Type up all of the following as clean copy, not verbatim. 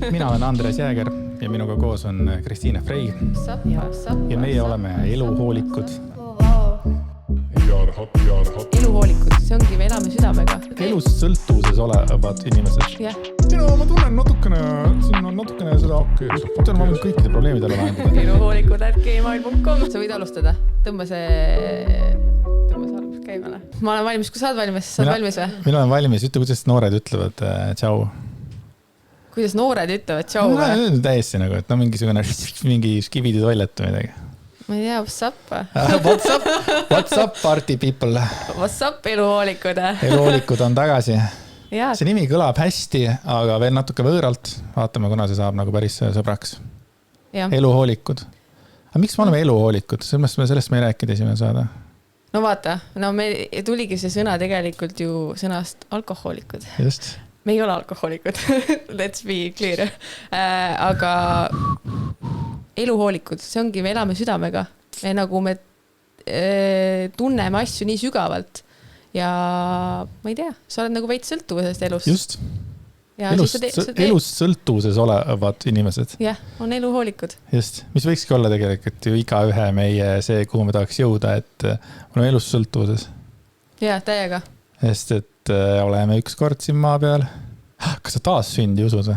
Mina olen Andres Jääger ja minuga koos on Kristiine Frey. Ja meie oleme eluhoolikud. Eluhoolikud, see ongi, me elame südamega. Elus sõltuvuses olevad inimesed. Jah. Ma tunnen natukene, siin on natukene seda tean, ma võin kõikide probleemidele vahendada. Eluhoolikud@gmail.com. Sa võid alustada. Tõmba alguses käimale. Ma olen valmis, kui saad valmis, saad valmis või? Mina olen valmis, ütle, kuidas noored ütlevad tšau. Kuidas noored ütlevad tšau või? Täiesti nagu, et mingi skibidi toilet või midagi. Ma ei tea, what's up? What's up, party people? What's up, eluhoolikud? Eluhoolikud on tagasi. Ja. See nimi kõlab hästi, aga veel natuke võõralt. Vaatame, kuna see saab nagu päris sõbraks. Ja. Eluhoolikud. Aga miks me oleme eluhoolikud? Sellest me ei rääkida esimene saada. No vaata, me tuligi see sõna tegelikult ju sõnast alkohoolikud. Just. Me ei ole alkohoolikud. Let's be clear. Aga eluhoolikud, see ongi, me elame südamega. Me tunneme asju nii sügavalt. Ja ma ei tea, sa oled nagu veits sõltuvusest elust. Just. Elust sõltuvuses olevad inimesed. Jah, on eluhoolikud. Just. Mis võikski olla tegelikult ju iga ühe meie see, kuhu me tahaks jõuda, et oleme elust sõltuvuses. Jah, täiega. Sest, et oleme üks kord siin maa peal. Kas sa taas sündi usud?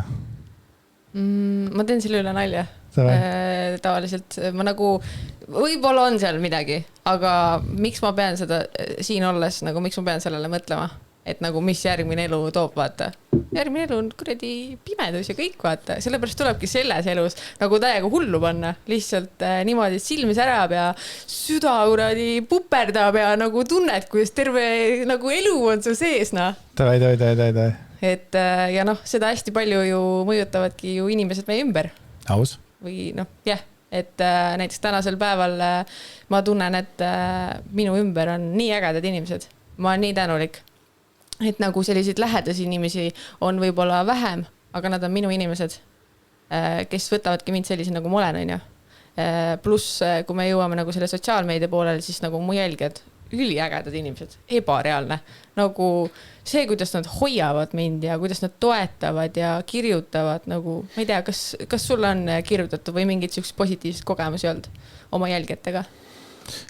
Ma teen selle üle nalja. Tavaliselt ma nagu, võib-olla on seal midagi, aga miks ma pean seda siin olles, nagu miks ma pean sellele mõtlema, et nagu mis järgmine elu toob, vaata. Järgmine elu on kuradi pimedus ja kõik, vaata. Sellepärast tulebki selles elus nagu täiega hullu panna. Lihtsalt niimoodi, et silm särab ja süda kuradi puperdab ja nagu tunned, kuidas terve nagu elu on su sees, noh. Tavai. Et ja noh, seda hästi palju ju mõjutavadki ju inimesed meie ümber. Aus. Või noh, jah, et näiteks tänasel päeval ma tunnen, et minu ümber on nii ägedad inimesed. Ma olen nii tänulik, et nagu selliseid lähedasi inimesi on võib-olla vähem, aga nad on minu inimesed, kes võtavadki mind sellise nagu ma olen, on ju. Pluss, kui me jõuame nagu selle sotsiaalmeedia poolel, siis nagu mu jälgijad, üliägedad inimesed, ebareaalne. Nagu see, kuidas nad hoiavad mind ja kuidas nad toetavad ja kirjutavad, nagu, ma ei tea, kas sul on kirjutatud või mingid sellised positiivsed kogemusi olnud oma jälgijatega?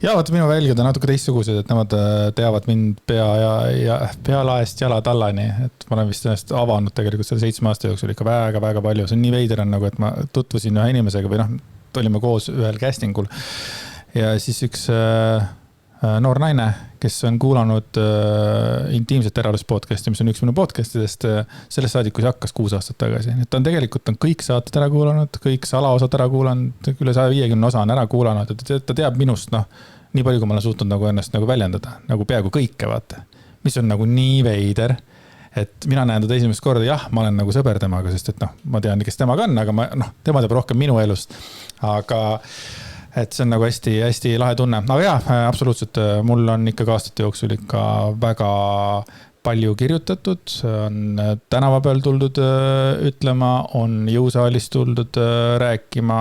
Ja vaata, minu jälgijad on natuke teistsugused, et nemad teavad mind pealaest jalad allani, et ma olen vist ennast avanud tegelikult selle 7 aasta jooksul ikka väga palju. See on nii veider, nagu, et ma tutvusin ühe inimesega või olime koos ühel castingul ja siis üks noor naine, kes on kuulanud intiimset eraelust podcasti, mis on üks minu podcastidest, sellest saadik, kui see hakkas 6 aastat tagasi. Ta on tegelikult kõik saated ära kuulanud, kõik salaosad ära kuulanud, üle 150 osa on ära kuulanud, ta teab minust, nii palju, kui ma olen suutnud nagu ennast nagu väljendada, nagu peaaegu kõike, vaata. Mis on nagu nii veider, et mina näen teda esimest korda, jah, ma olen nagu sõber temaga, sest et ma tean, kes temaga on, aga tema teab rohkem minu elust, aga et see on nagu hästi lahe tunne. Aga jah, absoluutselt, mul on ikka aastate jooksul ikka väga palju kirjutatud, on tänava peal tuldud ütlema, on jõusaalis tuldud rääkima,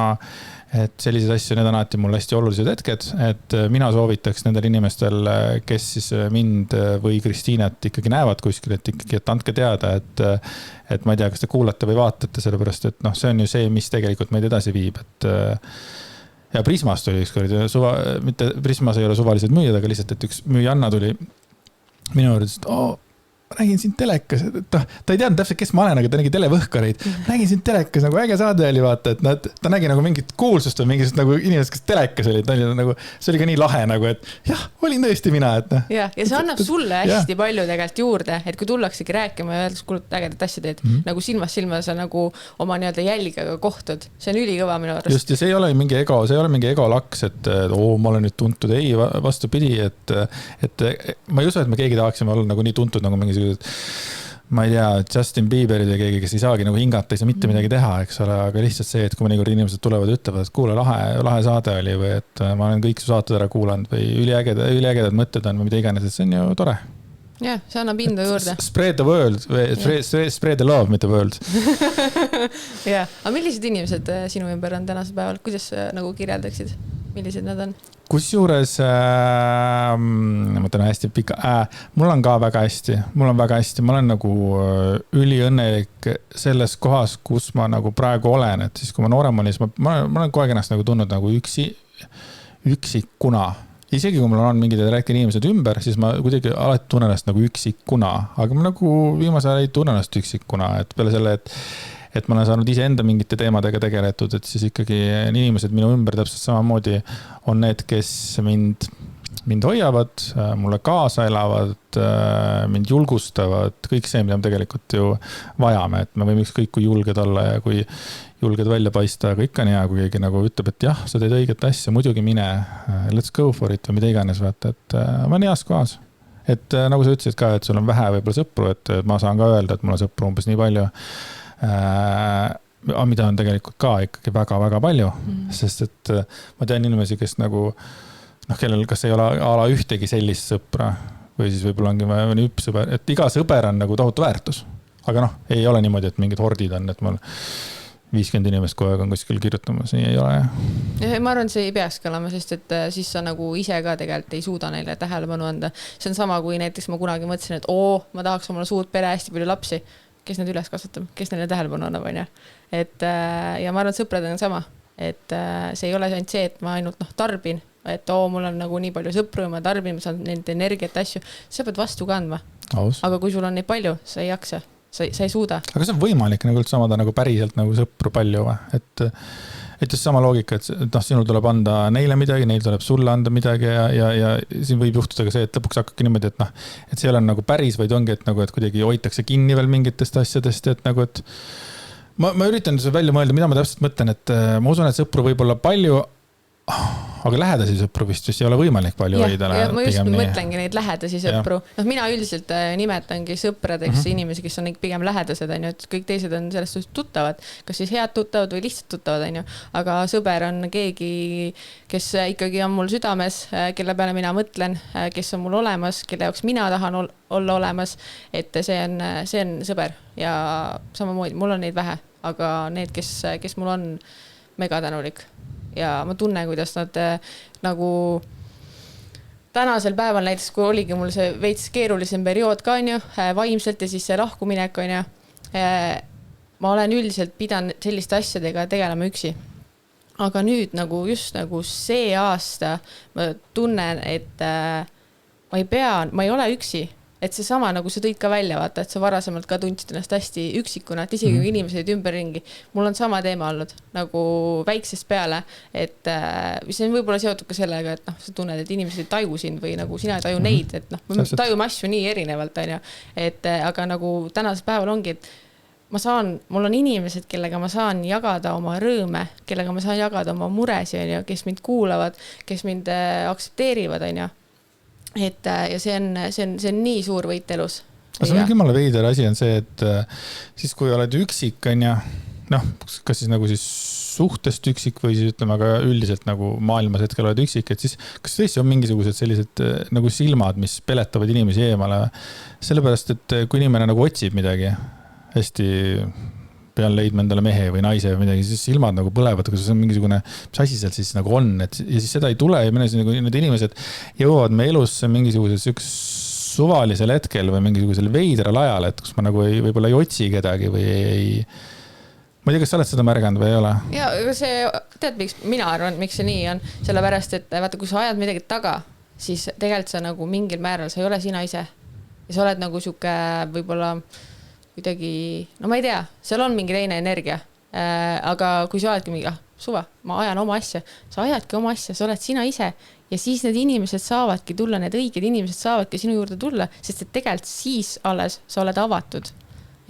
et sellised asju, need on alati mul hästi olulised hetked, et mina soovitaks nendel inimestel, kes siis mind või Kristiinet ikkagi näevad kuskil, et ikkagi, et andke teada, et ma ei tea, kas te kuulate või vaatate, sellepärast, et see on ju see, mis tegelikult meid edasi viib, et ja Prismast oli ükskord, mitte Prismas ei ole suvalised müüjad, aga lihtsalt, et üks müüjanna tuli minu juurde, et ma nägin siin telekas, ta ei teadnud täpselt, kes ma olen, aga ta nägi televõhkareid. Nägin siin telekas, nagu äge saade oli, vaata, et ta nägi nagu mingit kuulsust või mingit nagu inimesed, kes telekas olid. Nagu, see oli ka nii lahe, nagu, et jah, olin tõesti mina. Et, ja see annab sulle hästi palju tegelikult juurde, et kui tullaksegi rääkima ja öeldes, kuule, ägedat asja teed, nagu silmas sa nagu oma nii-öelda jälgiga kohtud. See on ülikõva minu arust. Just, ja see ei ole mingi ego laks, et ma olen nüüd tuntud. Ei, vastupidi, et ma ei usu, et me keegi tahaksime olla nagu nii tuntud nagu mingi ma ei tea, Justin Bieberid ja keegi, kes ei saagi nagu hingata, ei saa mitte midagi teha, eks ole, aga lihtsalt see, et kui mõnikord inimesed tulevad ja ütlevad, et kuule, lahe saade oli või et ma olen kõik su saated ära kuulanud või üliägedad mõtted on või mida iganes, et see on ju tore. Jah, see annab indu juurde. Spread the world, spread the love, mitte world. Jah, aga millised inimesed sinu ümber on tänasel päeval? Kuidas nagu kirjeldaksid? Millised nad on? kusjuures ma mõtlen hästi pika, mul on ka väga hästi, ma olen nagu üliõnnelik selles kohas, kus ma nagu praegu olen, et siis kui ma noorem olin, siis ma olen kogu aeg ennast nagu tundnud nagu üksikuna. Isegi kui mul on mingid rääkida inimesed ümber, siis ma kuidagi alati tunnen ennast nagu üksikuna, aga ma nagu viimasel ajal ei tunne ennast üksikuna, et peale selle, et ma olen saanud ise enda mingite teemadega tegeletud, et siis ikkagi inimesed minu ümber täpselt samamoodi on need, kes mind hoiavad, mulle kaasa elavad, mind julgustavad, kõik see, mida me tegelikult ju vajame, et me võime ükskõik kui julged olla ja kui julged välja paista, aga ikka on hea, kui keegi nagu ütleb, et jah, sa teed õiget asja, muidugi mine, let's go for it või mida iganes, vaata, et ma olen heas kohas. Et nagu sa ütlesid ka, et sul on vähe võib-olla sõpru, et ma saan ka öelda, et mul on sõpru umbes nii palju, mida on tegelikult ka ikkagi väga-väga palju, sest et ma tean inimesi, kes nagu kellel kas ei ole ala ühtegi sellist sõpra või siis võib-olla ongi üks sõber, et iga sõber on nagu tohutu väärtus, aga ei ole niimoodi, et mingid hordid on, et mul 50 inimest kogu aeg on kuskil kirjutamas, nii ei ole. Ja ma arvan, see ei peakski olema, sest et siis sa nagu ise ka tegelikult ei suuda neile tähelepanu anda. See on sama, kui näiteks ma kunagi mõtlesin, et ma tahaks omale suurt pere, hästi palju lapsi, kes need üles kasvatab, kes neile tähelepanu annab, on ja. Ja ma arvan, et sõpradega on sama, et see ei ole ainult see, et ma ainult tarbin, et mul on nagu nii palju sõpru ja ma tarbin, ma saan nende energiat asju, sa pead vastu kandma. Aga kui sul on neid palju, sa ei jaksa. Sa ei suuda. Aga see on võimalik nagu üldse samada nagu päriselt nagu sõpru palju või? Et just sama loogika, et sinul tuleb anda neile midagi, neil tuleb sulle anda midagi ja siin võib juhtuda ka see, et lõpuks hakkabki niimoodi, et see ei ole nagu päris, vaid ongi, et kuidagi hoitakse kinni veel mingitest asjadest, et nagu, et ma üritan seda välja mõelda, mida ma täpselt mõtlen, et ma usun, et sõpru võib olla palju, aga lähedasi sõpru vist ei ole võimalik palju hoida. Ja ma just mõtlengi neid lähedasi sõpru. Mina üldiselt nimetangi sõpradeks inimesi, kes on pigem lähedased, et kõik teised on sellest suhtes tuttavad, kas siis head tuttavad või lihtsalt tuttavad, aga sõber on keegi, kes ikkagi on mul südames, kelle peale mina mõtlen, kes on mul olemas, kelle jaoks mina tahan olla olemas, et see on sõber ja samamoodi, mul on neid vähe, aga need, kes mul on mega tänulik. Ja ma tunnen, kuidas nad nagu tänasel päeval näiteks, kui oligi mul see veits keerulisem periood ka on ju, vaimselt ja siis see lahkuminek on ju, ma olen üldiselt pidanud selliste asjadega tegelema üksi. Aga nüüd nagu just nagu see aasta ma tunnen, et ma ei ole üksi. Et see sama, nagu sa tõid ka välja, vaata, et sa varasemalt ka tundsid ennast hästi üksikuna, et isegi kui inimesed ümberringi. Mul on sama teema olnud, nagu väiksest peale, et see on võib-olla seotud ka sellega, et sa tunned, et inimesed ei taju sind või nagu sina ei taju neid, et me tajume asju nii erinevalt, on ju. Aga nagu tänasel päeval ongi, et mul on inimesed, kellega ma saan jagada oma rõõme, kellega ma saan jagada oma muresi, on ju, kes mind kuulavad, kes mind aktsepteerivad, on ju. Ja see on nii suur võit elus. See on jumala veider asi on see, et siis kui oled üksik on ja kas siis nagu siis suhtest üksik või siis ütleme, aga üldiselt nagu maailmas hetkel oled üksik, et siis kas tõesti on mingisugused sellised nagu silmad, mis peletavad inimesi eemale? Sellepärast, et kui inimene nagu otsib midagi hästi pean leidma endale mehe või naise või midagi, siis silmad nagu põlevad, kui see on mingisugune, mis asi seal siis nagu on, ja siis seda ei tule ja need inimesed jõuavad me elusse mingisugusel suvalisel hetkel või mingisugusel veidral ajal, et kus ma nagu võib-olla ei otsi kedagi või ei... Ma ei tea, kas sa oled seda märganud või ei ole? Ja see, tead, mina arvan, miks see nii on, sellepärast, et vaata, kui sa ajad midagi taga, siis tegelikult sa nagu mingil määral, sa ei ole sina ise. Ja sa oled nagu siuke võib-olla kuidagi, ma ei tea, seal on mingi teine energia, aga kui sa oledki mingi, suva, ma ajan oma asja, sa ajadki oma asja, sa oled sina ise ja siis need inimesed saavadki tulla, need õiged inimesed saavadki sinu juurde tulla, sest et tegelikult siis alles sa oled avatud.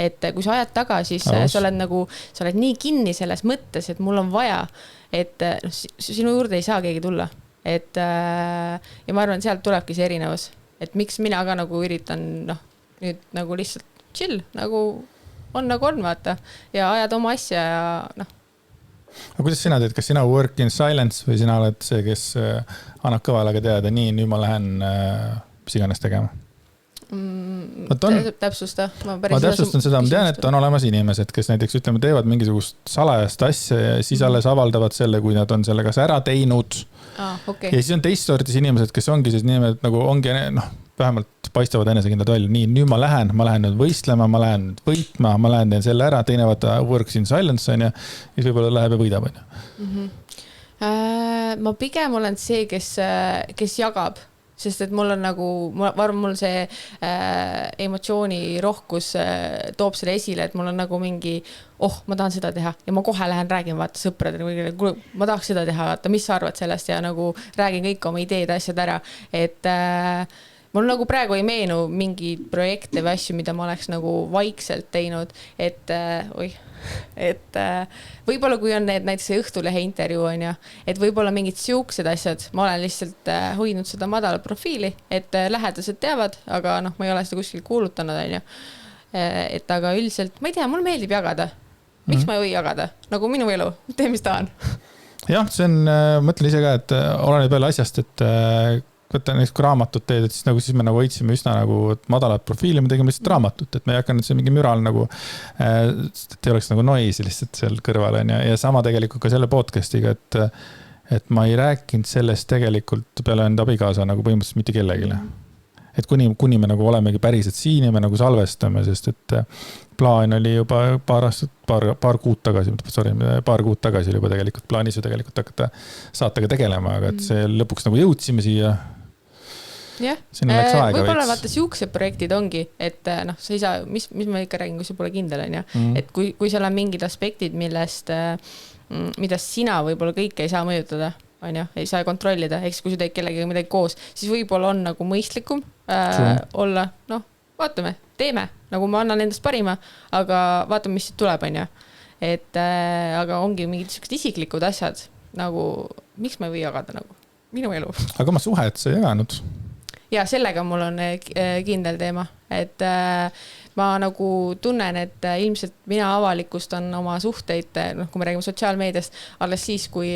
Et kui sa ajad taga, siis sa oled nii kinni selles mõttes, et mul on vaja, et sinu juurde ei saa keegi tulla. Ja ma arvan, sealt tulebki see erinevus, et miks mina ka nagu üritan nüüd nagu lihtsalt chill, nagu on, vaata, ja ajad oma asja ja Aga kuidas sina teed, kas sina work in silence või sina oled see, kes annab kõvalaga teada, nii, nüüd ma lähen mis iganes tegema? Täpsusta. Ma täpsustan seda, ma tean, et on olemas inimesed, kes näiteks ütleme, teevad mingisugust salajast asja ja siis alles avaldavad selle, kui nad on selle kas ära teinud. Okay. Ja siis on teist sordis inimesed, kes ongi siis niimoodi, nagu ongi, vähemalt paistavad enesekindlad välja. Nii, nüüd ma lähen nüüd võistlema, ma lähen nüüd võitma, ma lähen teen selle ära, teine vaata works in silence on ja siis võib-olla läheb ja võidab. Ma pigem olen see, kes jagab. Sest et mul on nagu, ma arvan, mul see emotsiooni rohkus toob selle esile, et mul on nagu mingi, ma tahan seda teha ja ma kohe lähen räägin vaata sõpradele, ma tahaks seda teha, vaata, mis sa arvad sellest ja nagu räägin kõik oma ideed, asjad ära, et mul nagu praegu ei meenu mingeid projekte või asju, mida ma oleks nagu vaikselt teinud, et võib-olla kui on need näiteks Õhtulehe intervjuu on ja, et võib-olla mingid siuksed asjad, ma olen lihtsalt hoidnud seda madala profiili, et lähedased teavad, aga ma ei ole seda kuskil kuulutanud on ja, et aga üldiselt, ma ei tea, mul meeldib jagada. Miks ma ei või jagada? Nagu minu elu, tee mis tahan. Jah, see on, mõtlen ise ka, et oleneb veel asjast, et võtta näiteks kui raamatut teed, et siis me nagu hoidsime üsna nagu madalat profiili, me tegime lihtsalt raamatut, et me ei hakanud see mingi müral nagu, et ei oleks nagu noisi lihtsalt seal kõrval on ja sama tegelikult ka selle podcastiga, et ma ei rääkinud sellest tegelikult peale enda abikaasa nagu põhimõtteliselt mitte kellegile. Et kuni me nagu olemegi päriselt siin ja me nagu salvestame, sest et plaan oli juba paar kuud tagasi oli juba tegelikult plaanis ju tegelikult hakata saatega tegelema, aga et see lõpuks nagu jõudsime siia. Jah, võib-olla vaata siuksed projektid ongi, et sa ei saa, mis ma ikka räägin, kui see pole kindel on ja, et kui seal on mingid aspektid, mida sina võib-olla kõike ei saa mõjutada, on ja, ei saa kontrollida, eks kui sa teed kellegagi midagi koos, siis võib-olla on nagu mõistlikum olla, vaatame, teeme, nagu ma annan endast parima, aga vaatame, mis siit tuleb, on ja, et aga ongi mingid sellised isiklikud asjad, nagu miks ma ei või jagada nagu minu elu. Aga ma suhet sa ei jaganud? Ja sellega mul on kindel teema, et ma nagu tunnen, et ilmselt mina avalikustan oma suhteid, kui me räägime sotsiaalmeediast, alles siis, kui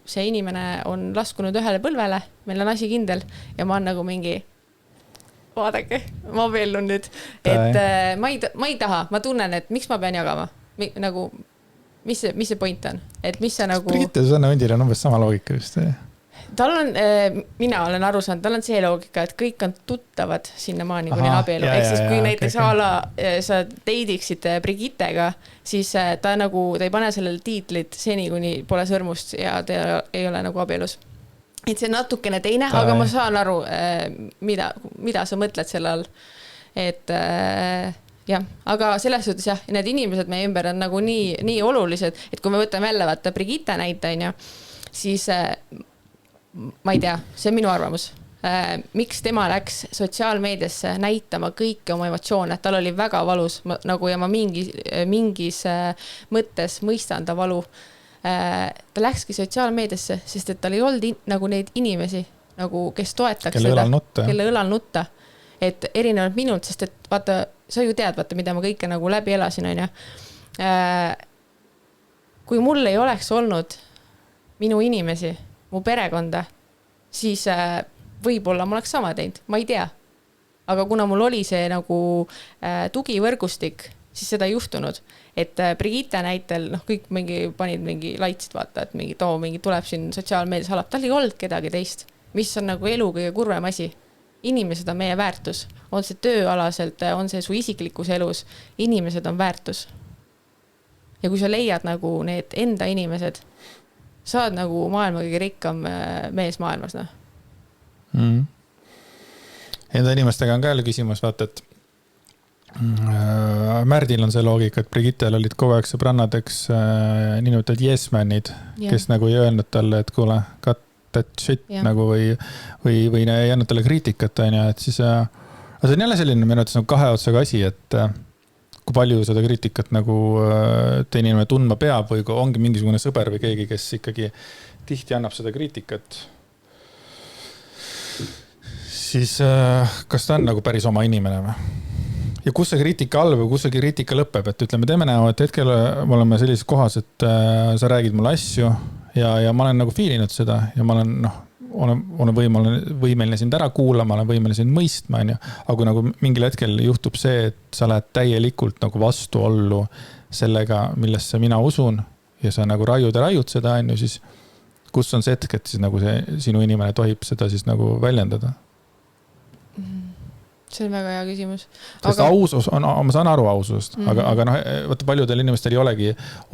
see inimene on laskunud ühele põlvele, meil on asi kindel ja ma on nagu mingi, vaadake, ma abiellun nüüd, et ma ei taha, ma tunnen, et miks ma pean jagama, nagu, mis see point on, et mis see nagu... Brigitte Susanne Hundil on umbes sama loogika just, Tal on, mina olen aru saanud, tal on see loogika, et kõik on tuttavad sinnamaani, kuni abielu. Ehk siis, kui näiteks sa teidiksid Brigittega, siis ta ei pane sellel tiitlit seni, kuni pole sõrmust ja ta ei ole nagu abielus. Et see natukene teine, aga ma saan aru, mida sa mõtled selle all. Et jah, aga selles suhtes jah, need inimesed meie ümber on nagu nii olulised, et kui me võtame jälle vaata Brigitte näitaja, siis ma ei tea, see on minu arvamus. Miks tema läks sotsiaalmeediasse näitama kõiki oma emotsioone, tal oli väga valus nagu ja ma mingis mõttes mõistan ta valu. Ta läkski sotsiaalmeediasse, sest et tal ei olnud nagu neid inimesi, nagu, kes toetaks kelle õlal nutta. Et erinevalt minult, sest et vaata, sa ju tead, vaata, mida ma kõike nagu läbi elasin, on ja. Kui mul ei oleks olnud minu inimesi, mu perekonda, siis võib-olla ma oleks sama teinud, ma ei tea. Aga kuna mul oli see nagu tugivõrgustik, siis seda ei juhtunud. Et Brigitte näitel, kõik panid mingi laitsid vaata, et mingi tuleb siin sotsiaalmeedias halab, tal ei olnud kedagi teist, mis on nagu elu kõige kurvem asi. Inimesed on meie väärtus, on see tööalaselt, on see su isiklikus elus, inimesed on väärtus. Ja kui sa leiad nagu need enda inimesed, saad nagu maailma kõige rikkam mees maailmas. Enda inimestega on ka jälle küsimus, vaata, et Märdil on see loogika, et Brigittel olid kogu aeg sõbrannadeks nimetavad yes-manid, kes nagu ei öelnud talle, et kuule, cut that shit nagu või ei andnud talle kriitikat, et siis see on jälle selline minu arvates nagu kahe otsaga asi, et kui palju seda kriitikat nagu teine inimene tundma peab või kui ongi mingisugune sõber või keegi, kes ikkagi tihti annab seda kriitikat, siis kas ta on nagu päris oma inimene või? Ja kus see kriitika algab või kus see kriitika lõpeb, et ütleme, teeme näo, et hetkel me oleme sellises kohas, et sa räägid mulle asju ja ma olen nagu fiilinud seda ja ma olen olen võimeline sind ära kuulama, olen võimeline sind mõistma, on ju. Aga kui nagu mingil hetkel juhtub see, et sa lähed täielikult nagu vastuollu sellega, millesse mina usun ja sa nagu raiud seda, on ju, siis kus on see hetk, et siis nagu see sinu inimene tohib seda siis nagu väljendada? See on väga hea küsimus. Sest ausus on, ma saan aru aususest, aga noh, vaata paljudel inimestel ei olegi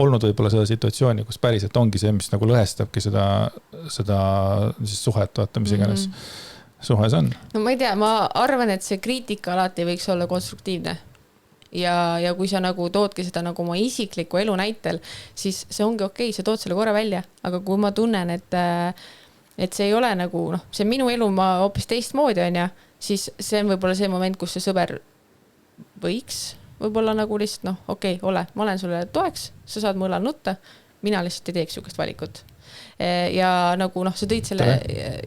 olnud võib-olla seda situatsiooni, kus päriselt ongi see, mis nagu lõhestabki seda siis suhet, vaata, mis iganes suhe see on. No ma ei tea, ma arvan, et see kriitika alati võiks olla konstruktiivne. Ja kui sa nagu toodki seda nagu oma isikliku elu näitel, siis see ongi okei, sa tood selle korra välja. Aga kui ma tunnen, et see ei ole nagu, noh, see minu elu ma hoopis teistmoodi on ja, siis see on võib-olla see moment, kus see sõber võiks võib-olla nagu lihtsalt, noh, okei, ole, ma olen sulle toeks, sa saad mu õlal nutta, mina lihtsalt ei teeks sukest valikut. Ja nagu, noh, sa tõid selle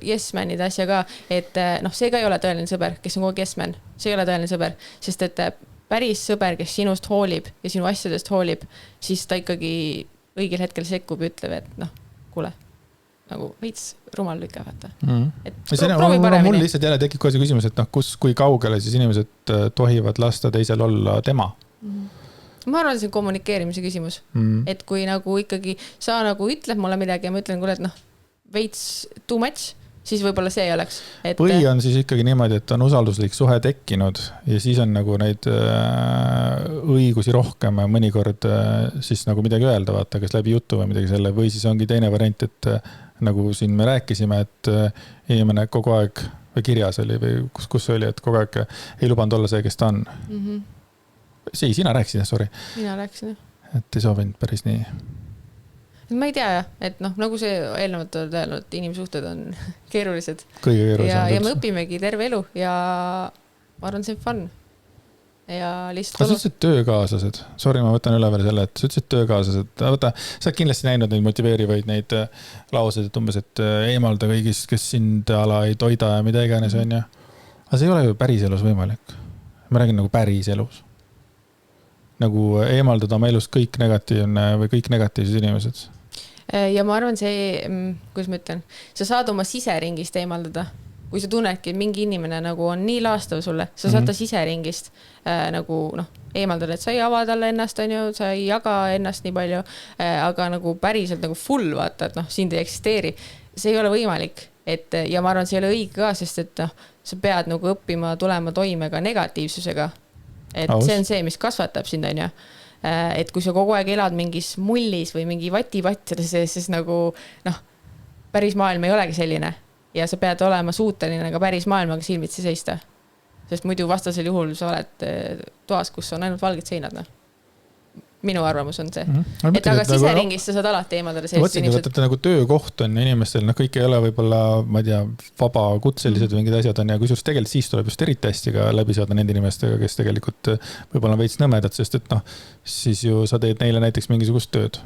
yes-manide asja ka, et noh, see ka ei ole tõeline sõber, kes on kogu yes-man. See ei ole tõeline sõber, sest et päris sõber, kes sinust hoolib ja sinu asjadest hoolib, siis ta ikkagi õigel hetkel sekkub ja ütleb, et noh, kuule, nagu veits rumal lükka, vaata. Mul lihtsalt jälle tekib kohe see küsimus, et noh, kui kaugele siis inimesed tohivad lasta teisel olla tema? Ma arvan, see on kommunikeerimise küsimus. Et kui nagu ikkagi sa nagu ütled mulle midagi ja ma ütlen, kuule, et noh, veits too much, siis võib-olla see oleks. Või on siis ikkagi niimoodi, et on usalduslik suhe tekkinud ja siis on nagu neid õigusi rohkem ja mõnikord siis nagu midagi öelda, vaata, kas läbi jutu või midagi selle, või siis ongi teine variant, et nagu siin me rääkisime, et inimene kogu aeg või kirjas oli või kus oli, et kogu aeg ei lubanud olla see, kes ta on. Sina rääkisid, sorry. Mina rääkisin. Et ei soovinud päris nii. Ma ei tea, et noh, nagu see eelnevalt on öelnud, et inimsuhted on keerulised. Kõige keerulised. Ja me õpimegi terve elu ja ma arvan, see on fun. Ja lihtsalt... Sa ütlesid töökaaslased. Sorry, ma võtan üle veel selle, et sa ütlesid töökaaslased. Võta, sa oled kindlasti näinud neid motiveerivaid neid lauseid, et umbes, et eemalda kõigist, kes sind ala ei toida ja mida iganes on. Aga see ei ole ju päris elus võimalik. Ma räägin nagu päris elus. Nagu eemaldada oma elus kõik negatiivne või kõik negatiivsed inimesed. Ja ma arvan see, kuidas ma ütlen, sa saad oma siseringist eemaldada. Kui sa tunnedki, et mingi inimene nagu on nii laastav sulle, sa saad ta siseringist nagu noh, eemaldada, et sa ei ava talle ennast, on ju, sa ei jaga ennast nii palju, aga nagu päriselt nagu full vaata, et noh, sind ei eksisteeri. See ei ole võimalik. Ja ma arvan, see ei ole õige ka, sest et noh, sa pead nagu õppima tulema toime ka negatiivsusega. Et see on see, mis kasvatab sind, on ju. Et kui sa kogu aeg elad mingis mullis või mingi vati-vatjale, siis nagu, noh, päris maailm ei olegi selline. Ja sa pead olema suuteline ka päris maailmaga silmitsi seista. Sest muidu vastasel juhul sa oled toas, kus on ainult valged seinad, noh. Minu arvamus on see. Et aga siseringist sa saad alati eemaldada sellised inimesed. Võtate nagu töökoht on inimestel, noh kõik ei ole võib-olla, ma ei tea, vaba kutselised või mingid asjad on ja kusjuures tegelikult siis tuleb just eriti hästi ka läbi saada nende inimestega, kes tegelikult võib-olla veits nõmedad, sest et noh, siis ju sa teed neile näiteks mingisugust tööd.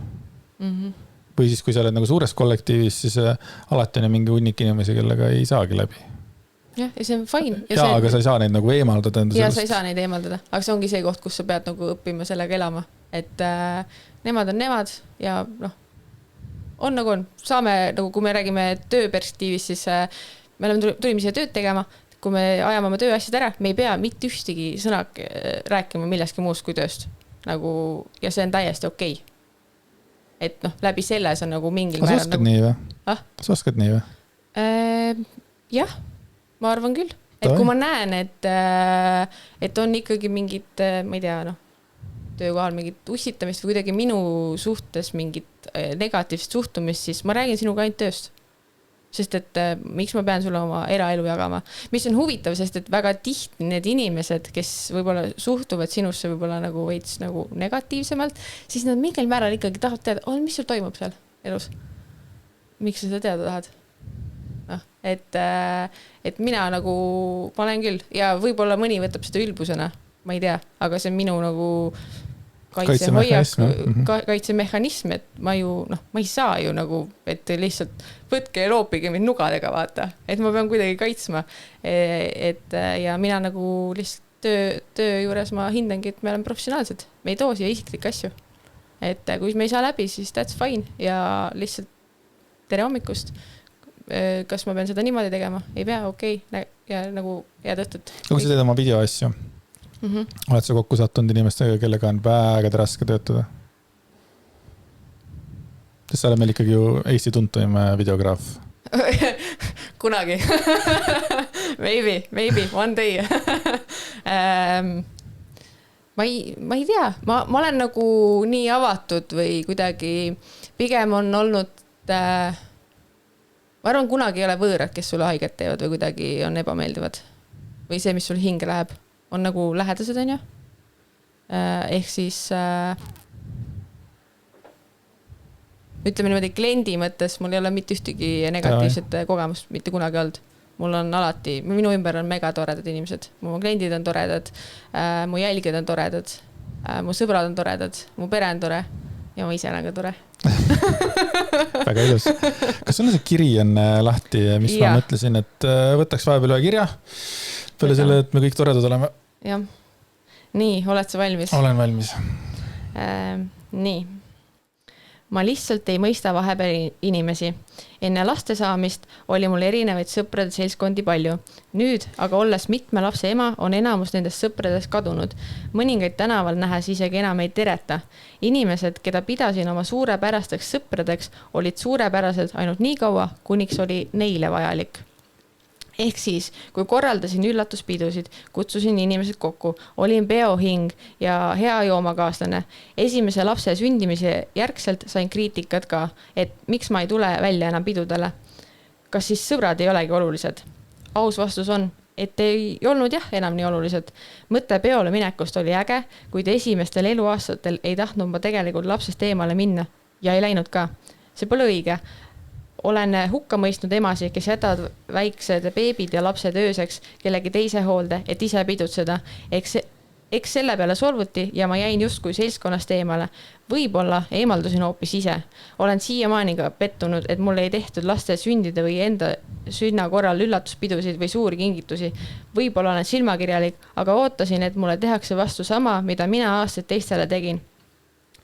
Või siis, kui sa oled nagu suures kollektiivis, siis alati on mingi hunnik inimesi, kellega ei saagi läbi. Ja see on fine. Aga sa ei saa neid nagu eemaldada. Ja sa ei saa neid eemaldada, aga see ongi see koht, kus sa pead nagu õppima sellega elama. Et nemad on nemad ja noh, on nagu on. Saame, nagu kui me räägime tööperspektiivis, siis me tulime siia tööd tegema, kui me ajame oma tööasjad ära, me ei pea mitte ühtegi sõna rääkima millestki muust kui tööst. Nagu, ja see on täiesti okei. Et noh, läbi selles on nagu mingil määral... Sa oskad nagu... nii või? Sa oskad nii või? Jah, ma arvan küll. Et kui ma näen, et on ikkagi mingid, ma ei tea, noh, töökohal mingit ussitamist või kuidagi minu suhtes mingit negatiivset suhtumist, siis ma räägin sinuga ainult tööst. Sest et miks ma pean sulle oma eraelu jagama. Mis on huvitav, sest et väga tihti need inimesed, kes võib-olla suhtuvad sinusse võib-olla nagu veits nagu negatiivsemalt, siis nad mingil määral ikkagi tahavad teada, mis sul toimub seal elus? Miks sa seda teada tahad? No, et mina nagu, ma olen küll, ja võib-olla mõni võtab seda ülbusena, ma ei tea, aga see on minu nagu kaitsemehhanism, et ma ju, noh, ma ei saa ju nagu, et lihtsalt võtke ja loopige mind nugadega, vaata, et ma pean kuidagi kaitsma, ja mina nagu lihtsalt töö juures ma hindangi, et me oleme professionaalsed, me ei too siia isiklikke asju, et kui me ei saa läbi, siis that's fine ja lihtsalt tere hommikust, kas ma pean seda niimoodi tegema? Ei pea, okei. Ja nagu head õhtut. Kui sa teed oma videoasju, oled sa kokku sattunud inimestega, kellega on väga raske töötada? Sest sa oled meil ikkagi ju Eesti tuntuim videograaf. Kunagi. maybe, one day. Ma ei tea, ma olen nagu nii avatud või kuidagi pigem on olnud, ma arvan, kunagi ei ole võõrad, kes sulle haiget teevad või kuidagi on ebameeldivad. Või see, mis sul hinge läheb, on nagu lähedased, on ju? Ehk siis ütleme niimoodi kliendi mõttes, mul ei ole mitte ühtegi negatiivset kogemust mitte kunagi olnud. Mul on alati, minu ümber on mega toredad inimesed. Mu kliendid on toredad, mu jälgijad on toredad, mu sõbrad on toredad, mu pere on tore ja ma ise olen ka tore. Väga ilus. Kas sul see kiri on lahti, mis ma mõtlesin, et võtaks vahepeal ühe kirja peale selle, et me kõik toredad oleme? Jah. Nii, oled sa valmis? Olen valmis. Nii. Ma lihtsalt ei mõista vahepeal inimesi. Enne laste saamist oli mul erinevaid sõprade seltskondi palju. Nüüd, aga olles mitme lapse ema, on enamus nendest sõpradest kadunud. Mõningaid tänaval nähes isegi enam ei tereta. Inimesed, keda pidasin oma suurepärasteks sõpradeks, olid suurepärased ainult nii kaua, kuniks oli neile vajalik. Ehk siis, kui korraldasin üllatuspidusid, kutsusin inimesed kokku, olin peohing ja hea joomakaaslane. Esimese lapse sündimise järgselt sain kriitikat ka, et miks ma ei tule välja enam pidudele. Kas siis sõbrad ei olegi olulised? Aus vastus on, et ei olnud enam nii olulised. Mõte peole minekust oli äge, kuid esimestel eluaastatel ei tahtnud ma tegelikult lapsest eemale minna ja ei läinud ka. See pole õige. Olen hukka mõistnud emasi, kes jätavad väiksed beebid ja lapsed ööseks kellegi teise hoolde, et ise pidutseda. Eks selle peale solvuti ja ma jäin justkui seltskonnast eemale. Võib-olla eemaldusin hoopis ise. Olen siiamaani ka pettunud, et mulle ei tehtud laste sündide või enda sünna korral üllatuspidusid või suuri kingitusi. Võib-olla olen silmakirjalik, aga ootasin, et mulle tehakse vastu sama, mida mina aastaid teistele tegin.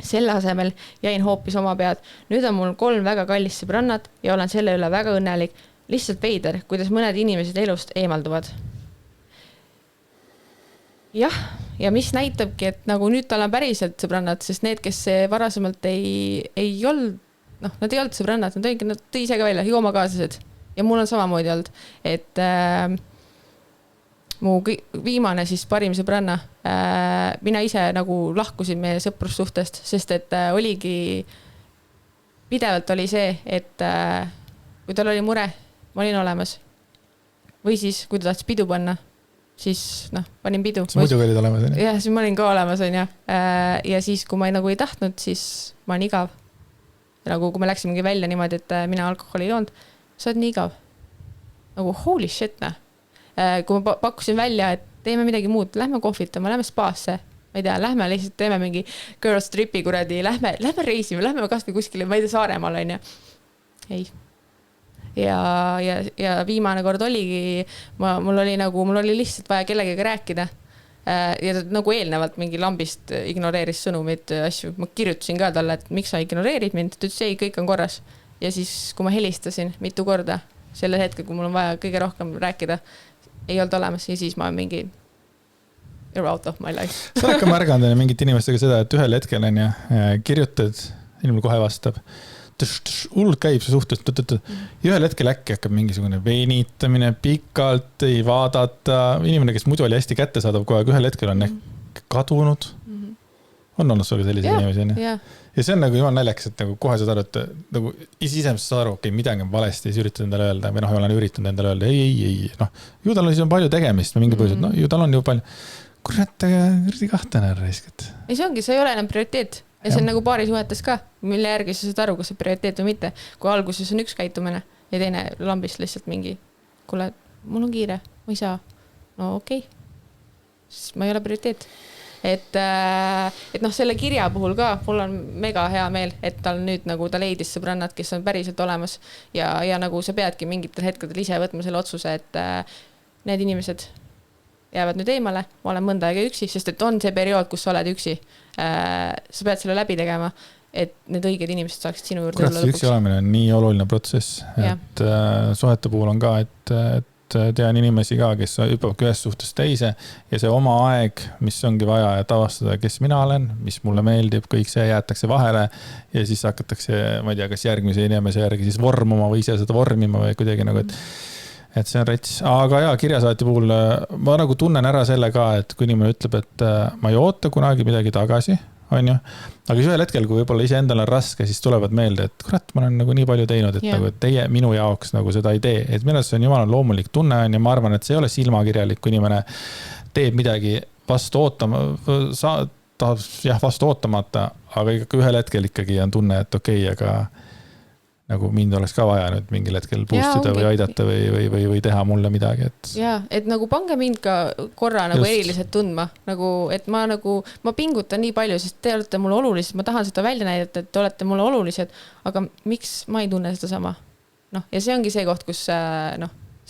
Selle asemel jäin hoopis oma pead. Nüüd on mul 3 väga kallist sõbrannat ja olen selle üle väga õnnelik. Lihtsalt veider, kuidas mõned inimesed elust eemalduvad. Jah, ja mis näitabki, et nagu nüüd tal on päriselt sõbrannad, sest need, kes varasemalt ei olnud, nad ei olnud sõbrannad, nad tõi ise ka välja, joomakaaslased. Ja mul on samamoodi olnud, et mu viimane siis parim sõbranna, mina ise nagu lahkusin meie sõprussuhtest, sest et oligi, pidevalt oli see, et kui tal oli mure, ma olin olemas. Või siis, kui ta tahtis pidu panna, siis panin pidu. Sa muidugi olid olemas, on? Jah, siis ma olin ka olemas, on. Ja siis, kui ma nagu ei tahtnud, siis ma olen igav. Nagu kui me läksimegi välja niimoodi, et mina alkoholi ei joonud, sa oled nii igav. Nagu holy shit, kui ma pakkusin välja, et teeme midagi muud, lähme kohvitama, lähme spaasse, ma ei tea, lähme lihtsalt teeme mingi girls tripi kuradi, lähme reisime, lähme kas või kuskile, ma ei tea, Saaremaal on. Ei. Ja viimane kord oligi, mul oli lihtsalt vaja kellegagi rääkida. Ja ta nagu eelnevalt mingi lambist ignoreeris sõnumid, asju. Ma kirjutasin ka talle, et miks sa ignoreerid mind, ta ütles, ei, kõik on korras. Ja siis, kui ma helistasin mitu korda, selle hetkel, kui mul on vaja kõige rohkem rääkida, ei olnud olemas ja siis ma olen mingi you're out of my life. Sa oled ka märganud mingit inimestega seda, et ühel hetkel on kirjutad, inimene kohe vastab, hullult käib see suhtes, ja ühel hetkel äkki hakkab mingisugune venitamine, pikalt ei vaadata, inimene, kes muidu oli hästi kättesaadav kogu aeg, ühel hetkel on kadunud. On olnud sul sellise inimesi? Ja see on nagu jumal naljakas, et nagu kohe saad aru, et nagu isesemest saad aru, okei, midagi on valesti, siis üritad endale öelda, või olen üritanud endale öelda, ei, ju tal on siis palju tegemist või mingi põhjus, ju tal on ju palju, kurat kahtlane reiskat. Ei, see ongi, see ei ole enam prioriteet. Ja see on nagu paari suhetes ka, mille järgi sa saad aru, kas see prioriteet või mitte. Kui alguses on üks käitumine ja teine lambist lihtsalt mingi, kuule, mul on kiire, ma ei saa. No okei. Siis ma ei ole prioriteet. Et selle kirja puhul ka, mul on mega hea meel, et tal nüüd nagu ta leidis sõbrannad, kes on päriselt olemas ja nagu sa peadki mingitel hetkedel ise võtma selle otsuse, et need inimesed jäävad nüüd eemale, ma olen mõnda aega üksi, sest et on see periood, kus sa oled üksi. Sa pead selle läbi tegema. et need õiged inimesed saaksid sinu juurde kurat, see üksi olemine on nii oluline protsess, et suhete puhul on ka, et tean inimesi ka, kes hüppavadki ühest suhtest teise ja see oma aeg, mis ongi vaja, et avastada, kes mina olen, mis mulle meeldib, kõik see jäetakse vahele ja siis hakatakse, ma ei tea, kas järgmise inimese järgi siis vormuma või ise seda vormima või kuidagi nagu, et see on rets. Aga jaa, kirjasaati puhul ma nagu tunnen ära selle ka, et kui inimene ütleb, et ma ei oota kunagi midagi tagasi, on ju. Aga siis ühel hetkel, kui võib-olla ise endal on raske, siis tulevad meelde, et kurat, ma olen nagu nii palju teinud, et nagu teie minu jaoks nagu seda ei tee. Et minu arust see on jumala loomulik tunne on ja ma arvan, et see ei ole silmakirjalik, kui inimene teeb midagi vastu ootamata, aga ühel hetkel ikkagi on tunne, et okei, aga nagu mind oleks ka vaja nüüd mingil hetkel boostida või aidata või teha mulle midagi. Jaa, et nagu pange mind ka korra nagu eriliselt tundma, nagu, et ma pingutan nii palju, sest te olete mulle olulised, ma tahan seda välja näidata, et te olete mulle olulised, aga miks ma ei tunne seda sama? Noh, ja see ongi see koht, kus sa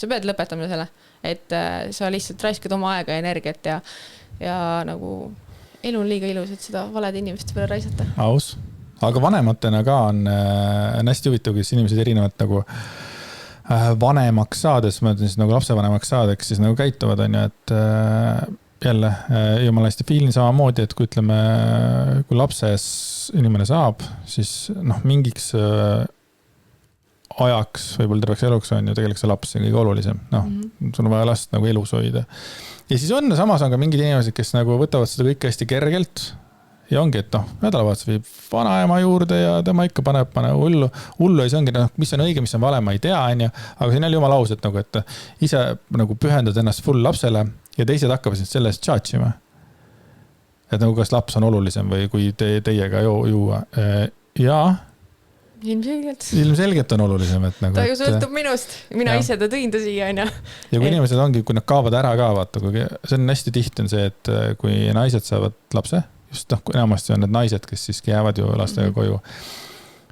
pead lõpetama selle, et sa lihtsalt raiskad oma aega ja energiat ja nagu elu on liiga ilus, et seda valede inimeste peale raisata. Aus. Aga vanematena ka on hästi huvitav, kes inimesed erinevad nagu vanemaks saades, ma ütlen siis nagu lapsevanemaks saadeks, siis nagu käituvad on ju, et jälle jumala hästi fiilin samamoodi, et kui ütleme, kui lapses inimene saab, siis mingiks ajaks, võib-olla terveks eluks on ju tegelikult see laps kõige olulisem. Sul on vaja last nagu elus hoida. Ja siis on, samas on ka mingid inimesed, kes nagu võtavad seda kõike hästi kergelt ja ongi, et nädalavahetus viib vanaema juurde ja tema ikka paneb hullu ja see ongi, mis on õige, mis on vale, ma ei tea, on ju, aga see on jälle jumala aus, et nagu, et ise nagu pühendad ennast full lapsele ja teised hakkavad selle eest tšaatšima. Et nagu kas laps on olulisem või kui teiega juua. Jaa. Ilmselgelt on olulisem, et nagu... Ta ju sõltub minust. Mina ise ta tõin ta siia, on ju. Ja kui inimesed ongi, kui nad kaovad ära ka, vaata, see on hästi tihti on see, et kui naised saavad lapse, just enamasti on need naised, kes siiski jäävad ju lastega koju,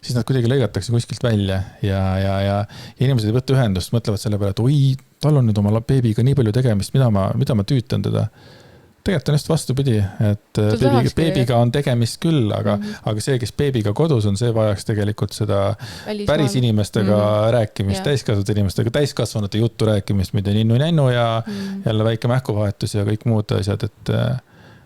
siis nad kuidagi lõigatakse kuskilt välja ja inimesed ei võtta ühendust, mõtlevad selle peale, et oi, tal on nüüd oma beebiga nii palju tegemist, mida ma tüütan teda. Tegelikult on just vastupidi, et beebiga on tegemist küll, aga see, kes beebiga kodus on, see vajaks tegelikult seda päris inimestega rääkimist, täiskasvanud inimestega, täiskasvanute juttu rääkimist, mida ninnu-nännu ja jälle väike mähkuvahetus ja kõik muud asjad, et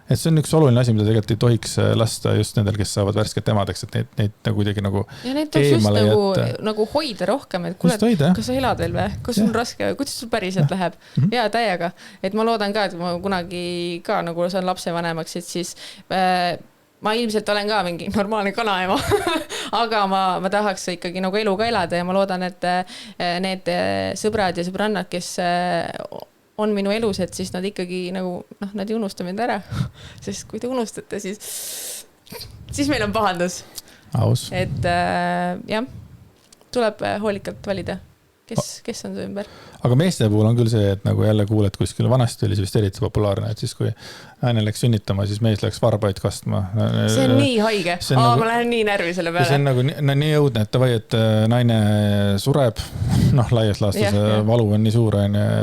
see on üks oluline asi, mida tegelikult ei tohiks lasta just nendel, kes saavad värsket emadeks, et neid nagu kuidagi nagu ja neid tuleks just nagu hoida rohkem, et kuule, kas sa elad veel või? Kas sul raske või? Kuidas sul päriselt läheb? Ja täiega. Et ma loodan ka, et ma kunagi ka nagu saan lapsevanemaks, et siis ma ilmselt olen ka mingi normaalne kanaema, aga ma tahaks ikkagi nagu elu ka elada ja ma loodan, et need sõbrad ja sõbrannad, kes on minu elus, et siis nad ikkagi nagu, nad ei unusta mind ära. Sest kui te unustate, siis meil on pahandus. Aus. Et jah, tuleb hoolikalt valida, kes on see ümber. Aga meeste puhul on küll see, et nagu jälle kuuled kuskil, vanasti oli see vist eriti populaarne, et siis kui naine läks sünnitama, siis mees läks varbaid kastma. See on nii haige. Ma lähen nii närvi selle peale. See on nagu nii õudne, et naine sureb, laias laastus valu on nii suur,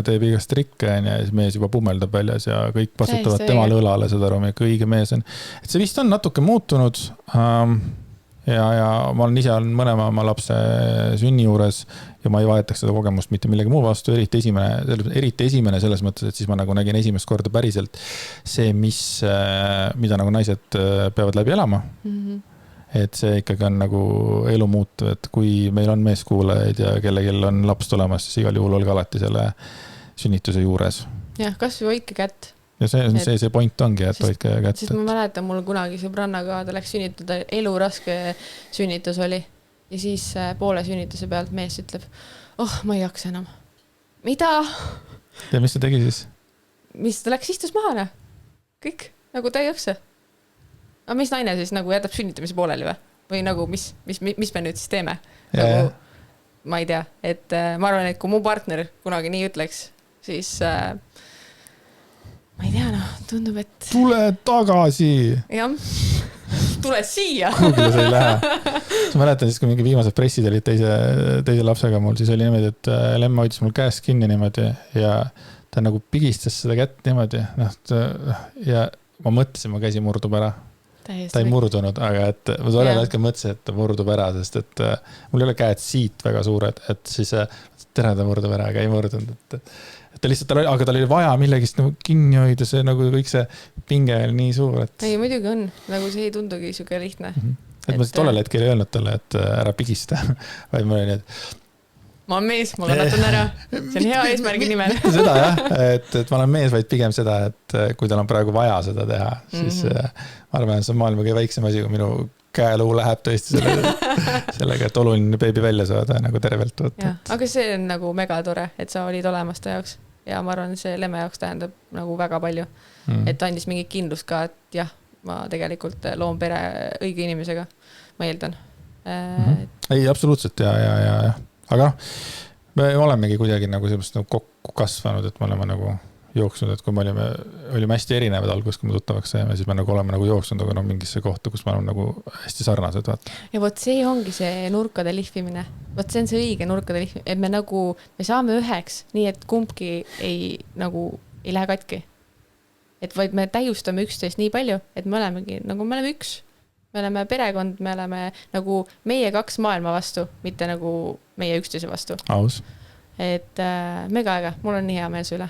teeb igast trikke ja siis mees juba pummeldab väljas ja kõik vastutavad temale õlale, seda ruumi, kui õige mees on. Et see vist on natuke muutunud ja ma olen ise mõlema oma lapse sünni juures ja ma ei vahetaks seda kogemust mitte millegi muu vastu, eriti esimene selles mõttes, et siis ma nagu nägin esimest korda päriselt see, mida nagu naised peavad läbi elama. Et see ikkagi on nagu elu muutuv, et kui meil on meeskuulajaid ja kellelgi on laps tulemas, siis igal juhul olge alati selle sünnituse juures. Jah, kas või hoidke kätt. Ja see point ongi, et hoidke kätt. Sest ma mäletan, mul kunagi sõbrannaga, ta läks sünnitada, elu raske sünnitus oli. Ja siis poole sünnituse pealt mees ütleb, ma ei jaksa enam. Mida? Ja mis ta tegi siis? Mis ta läks istus maha? Kõik, nagu ta ei jaksa. Aga mis naine siis nagu jätab sünnitamise pooleli või? Või nagu, mis me nüüd siis teeme? Nagu, ma ei tea, et ma arvan, et kui mu partner kunagi nii ütleks, siis ma ei tea, tundub, et... Tule tagasi! Jah, tule siia! Kuhugile see ei lähe. Ma mäletan siis, kui mingi viimased pressid olid teise lapsega mul, siis oli niimoodi, et Lemma hoidis mul käest kinni niimoodi ja ta nagu pigistas seda kätt niimoodi. Ja ma mõtlesin, ma käsi murdub ära. ta ei murdunud, aga et ma tollel hetkel mõtlesin, et ta murdub ära, sest et mul ei ole käed siit väga suured, et siis tere ta murdub ära, aga ei murdunud, et ta lihtsalt, aga tal oli vaja millegist nagu kinni hoida, see nagu kõik see pinge oli nii suur, et... Ei, muidugi on, nagu see ei tundugi siuke lihtne. Et ma siis tollel hetkel ei öelnud talle, et ära pigista, vaid ma olin, et ma olen mees, ma kannatun ära. See on hea eesmärgi nimel. Mitte seda jah, et ma olen mees, vaid pigem seda, et kui tal on praegu vaja seda teha, siis ma arvan, et see on maailma kõige väiksem asi, kui minu käeluu läheb tõesti sellega, et oluline beebi välja saada nagu tervelt. Aga see on nagu mega tore, et sa olid olemas ta jaoks ja ma arvan, see Lemme jaoks tähendab nagu väga palju, et andis mingi kindlust ka, et jah, ma tegelikult loon pere õige inimesega, ma eeldan. Ei, absoluutselt ja. Aga me olemegi kuidagi nagu sellest nagu kokku kasvanud, et me oleme nagu jooksnud, et kui me olime hästi erinevad alguses, kui me tuttavaks saime, siis me nagu oleme nagu jooksnud aga no mingisse kohta, kus me oleme nagu hästi sarnased. Vaata. Ja võt see ongi see nurkade lihvimine. Võt see on see õige nurkade lihvimine, et me saame üheks, nii et kumbki ei lähe katki. Et vaid me täiustame üksteist nii palju, et me olemegi nagu me oleme üks. Me oleme perekond, me oleme nagu meie kaks maailma vastu, mitte nagu meie üksteise vastu. Aus. Et mega äge, mul on nii hea meel üle.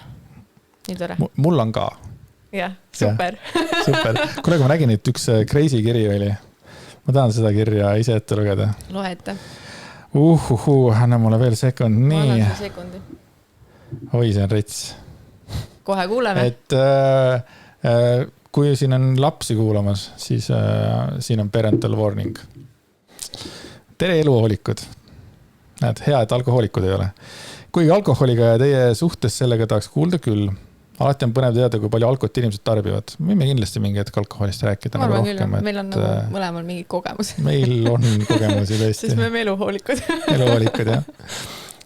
Nii tore. Mul on ka. Jah, super. Super. Kuule, kui ma nägin, et üks crazy kiri oli. Ma tahan seda kirja ise ette lugeda. Loe ette. Anna mulle veel sekund. Nii. Ma annan sekundi. Oi, see on rits. Kohe kuuleme. Et kui siin on lapsi kuulamas, siis siin on parental warning. Tere eluhoolikud. Näed, hea, et alkohoolikud ei ole. Kuigi alkoholiga ja teie suhtes sellega tahaks kuulda küll. Alati on põnev teada, kui palju alkot inimesed tarbivad. Võime kindlasti mingi hetk alkoholist rääkida. Ma arvan küll, meil on nagu mõlemal mingi kogemus. Meil on kogemusi tõesti. Sest me oleme eluhoolikud. Eluhoolikud, jah.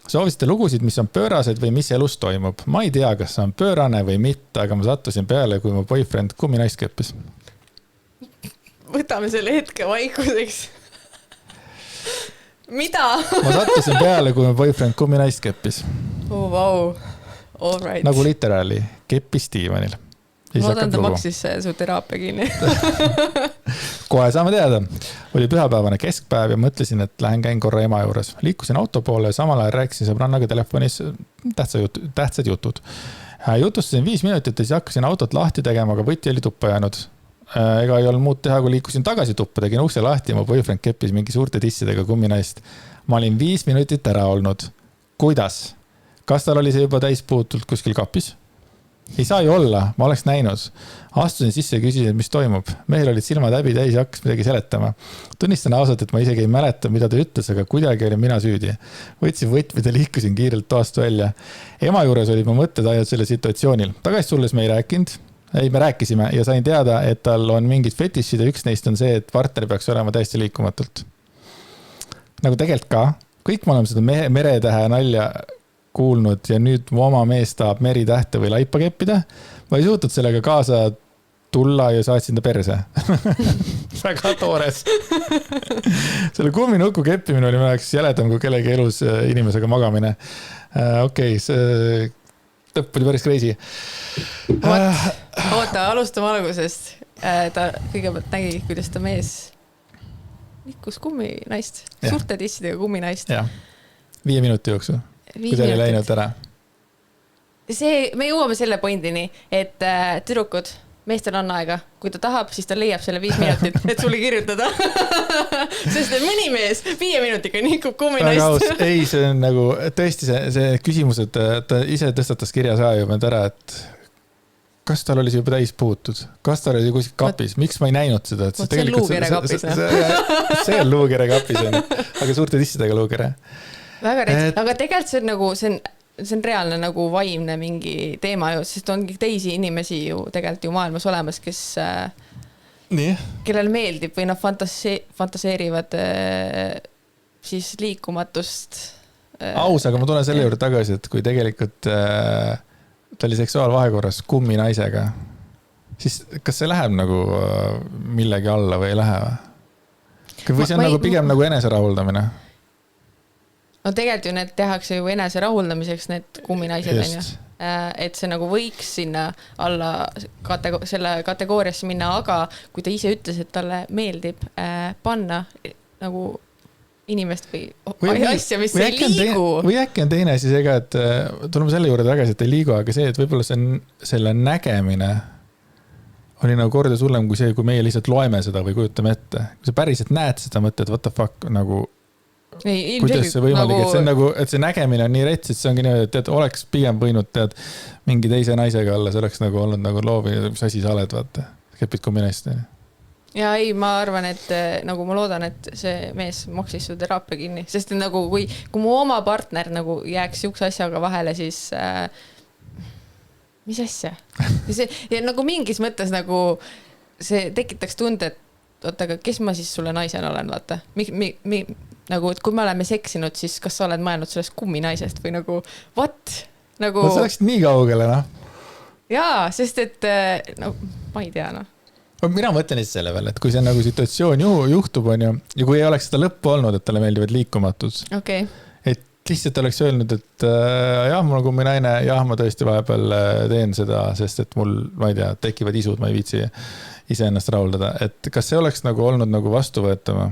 Soovisite lugusid, mis on pöörased või mis elus toimub. Ma ei tea, kas see on pöörane või mitte, aga ma sattusin peale, kui mu boyfriend kumminaist keppis. Võtame selle hetke vaikuseks. Mida? Ma sattusin peale, kui mu boyfriend kumminaist keppis. Oh, wow. All right. Nagu literaali, keppis diivanil. Ma odan, ta maksis su teraapia kinni. Kohe saame teada. Oli pühapäevane keskpäev ja mõtlesin, et lähen käin korra ema juures. Liikusin auto poole ja samal ajal rääkisin sõbrannaga telefonis tähtsad jutud. Jutustasin 5 minutit ja siis hakkasin autot lahti tegema, aga võti oli tuppa jäänud. Ega ei olnud muud teha, kui liikusin tagasi tuppa, tegin ukse lahti ja mu boyfriend keppis mingi suurte tissidega kumminaist. Ma olin 5 minutit ära olnud. Kuidas? Kas tal oli see juba täis puutult kuskil kapis? Ei saa ju olla, ma oleks näinud. Astusin sisse ja küsisin, mis toimub. Mehel olid silmad häbi täis ja hakkas midagi seletama. Tunnistan ausalt, et ma isegi ei mäleta, mida ta ütles, aga kuidagi olin mina süüdi. Võtsin võtmid ja liikusin kiirelt toast välja. Ema juures olid mu mõtted ainult selle situatsioonil. Tagasi tulles me ei rääkinud. Ei, me rääkisime ja sain teada, et tal on mingid fetišid ja üks neist on see, et partner peaks olema täiesti liikumatult. Nagu tegelikult ka. Kõik me oleme seda meretähe nalja kuulnud ja nüüd mu oma mees tahab meritähte või laipa keppida. Ma ei suutnud sellega kaasa tulla ja saatsin ta perse. Väga toores. Selle kumminuku keppimine oli mõneks jäledam kui kellegi elus inimesega magamine. Okei, see tõpp oli päris crazy. Oota, alustame algusest. Ta kõigepealt nägi, kuidas ta mees liikus kumminaist. Suurte tissidega kumminaist. 5 minuti jooksul. Kui ta oli läinud ära. Me jõuame selle pointini, et tüdrukud, meestel on aega. Kui ta tahab, siis ta leiab selle 5 minutit, et sulle kirjutada. Sest mõni mees 5 minutiga niikub kumminaist. Ei, see on nagu tõesti see küsimus, et ta ise tõstatas kirjas ajumed ära, et kas tal oli see juba täis puutud? Kas tal oli kuskil kapis? Miks ma ei näinud seda? See on luukere kapis. See on luukere kapis, aga suurte tissidega luukere. Väga rets, aga tegelikult see on nagu, see on reaalne nagu vaimne mingi teema ju, sest ongi teisi inimesi ju tegelikult ju maailmas olemas, kes kellel meeldib või nad fantaseerivad siis liikumatust. Aus, aga ma tulen selle juurde tagasi, et kui tegelikult ta oli seksuaalvahekorras kumminaisega, siis kas see läheb nagu millegi alla või ei lähe? Või see on nagu pigem nagu enese rahuldamine? No tegelikult ju need tehakse ju enese rahuldamiseks, need kumminaised. et see nagu võiks sinna alla selle kategooriasse minna, aga kui ta ise ütles, et talle meeldib panna nagu inimest või asja, mis ei liigu. Või äkki on teine asi see ka, et tuleme selle juurde tagasi, et ei liigu, aga see, et võib-olla selle nägemine oli nagu korda hullem kui see, kui meie lihtsalt loeme seda või kujutame ette. Kui sa päriselt näed seda mõtet, what the fuck, nagu kuidas see võimalik, et see on nagu, et see nägemine on nii rets, et see ongi nii, et oleks pigem võinud tead mingi teise naisega olla, see oleks nagu olnud nagu loovi, mis asi sa oled, vaata. Kepid kombinasti. Ja ei, ma arvan, et nagu ma loodan, et see mees maksis su teraapia kinni, sest nagu kui mu oma partner nagu jääks juks asjaga vahele, siis mis asja? Ja nagu mingis mõttes nagu see tekitaks tunde, et oota, aga kes ma siis sulle naisena olen, vaata? Nagu, et kui me oleme seksinud, siis kas sa oled mõelnud sellest kumminaisest või nagu, what? Nagu... No, sa läksid nii kaugele, noh? Jaa, sest et no, ma ei tea, noh. Mina mõtlen lihtsalt selle peale, et kui see nagu situatsioon juhtub, on ju, ja kui ei oleks seda lõppu olnud, et talle meeldivad liikumatud, et lihtsalt oleks öelnud, et jah, mul on kumminaine, jah, ma tõesti vahepeal teen seda, sest et mul, ma ei tea, tekivad isud, ma ei viitsi ise ennast rahuldada, et kas see oleks nagu olnud nagu vastuvõetama?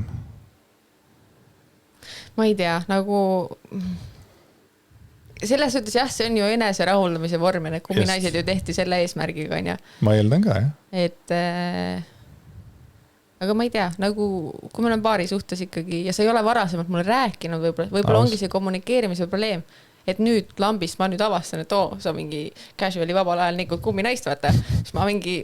Ma ei tea, nagu... Selles suhtes jah, see on ju enese rahuldamise vorm, et kumminaised ju tehti selle eesmärgiga, on ja. Ma eeldan ka, jah. Et, aga ma ei tea, nagu kui meil on paari suhtes ikkagi, ja sa ei ole varasemalt mulle rääkinud, võib-olla ongi see kommunikeerimise probleem, et nüüd lambist ma nüüd avastan, et sa mingi casuali vabal ajal nikud kumminaist, vaata, siis ma mingi,